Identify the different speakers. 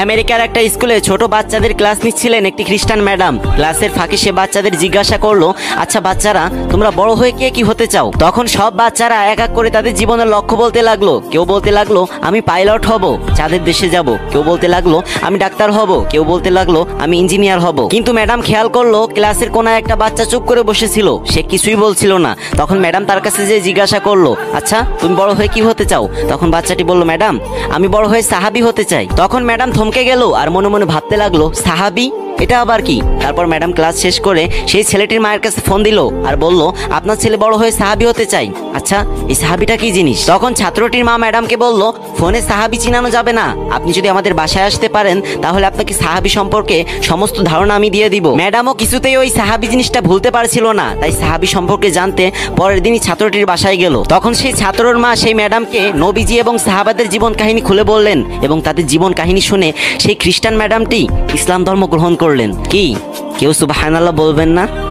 Speaker 1: আমেরিকার একটা স্কুলে ছোট বাচ্চাদের ক্লাস নিচ্ছিলেন একটি খ্রিস্টান ম্যাডাম। ক্লাসের ফাঁকে সে বাচ্চাদের জিজ্ঞাসা করলো, আচ্ছা বাচ্চারা, তোমরা বড় হয়ে কে কি হতে চাও? তখন সব বাচ্চারা এক এক করে তাদের জীবনের লক্ষ্য বলতে লাগলো। কেউ বলতে লাগলো আমি পাইলট হব, চাঁদের দেশে যাব। কেউ বলতে লাগলো আমি ডাক্তার হব। কেউ বলতে লাগলো আমি ইঞ্জিনিয়ার হব। কিন্তু ম্যাডাম খেয়াল করলো ক্লাসের কোনায় একটা বাচ্চা চুপ করে বসেছিল, সে কিছুই বলছিল না। তখন ম্যাডাম তার কাছে যে জিজ্ঞাসা করলো, আচ্ছা তুমি বড় হয়ে কি হতে চাও? তখন বাচ্চাটি বলল, ম্যাডাম আমি বড় হয়ে সাহাবী হতে চাই। তখন ম্যাডাম থমকে গেল আর মনে মনে ভাবতে লাগলো, সাহাবী, এটা আবার কি? তারপর ম্যাডাম ক্লাস শেষ করে সেই ছেলেটির মায়ের কাছে ফোন দিল আর বলল, আপনার ছেলে বড় হয়ে সাহাবী হতে চাই। আচ্ছা এই সাহাবীটা কি জিনিস? তখন ছাত্রটির মা ম্যাডামকে বলল, ফোনে সাহাবী চিনানো যাবে না, আপনি যদি আমাদের বাসায় আসতে পারেন তাহলে আপনাকে সাহাবী সম্পর্কে সমস্ত ধারণা আমি দিয়ে দিব। ম্যাডামও কিছুতেই ওই সাহাবী জিনিসটা ভুলতে পারছিল না, তাই সাহাবী সম্পর্কে জানতে পরের দিনই ছাত্রটির বাসায় গেল। তখন সেই ছাত্রর মা সেই ম্যাডামকে নবীজি এবং সাহাবাদের জীবন কাহিনী খুলে বললেন এবং তাদের জীবন কাহিনী শুনে সেই খ্রিস্টান ম্যাডামটি ইসলাম ধর্ম গ্রহণ করলেন। কি কেউ সুবহানাল্লাহ বলবেন না?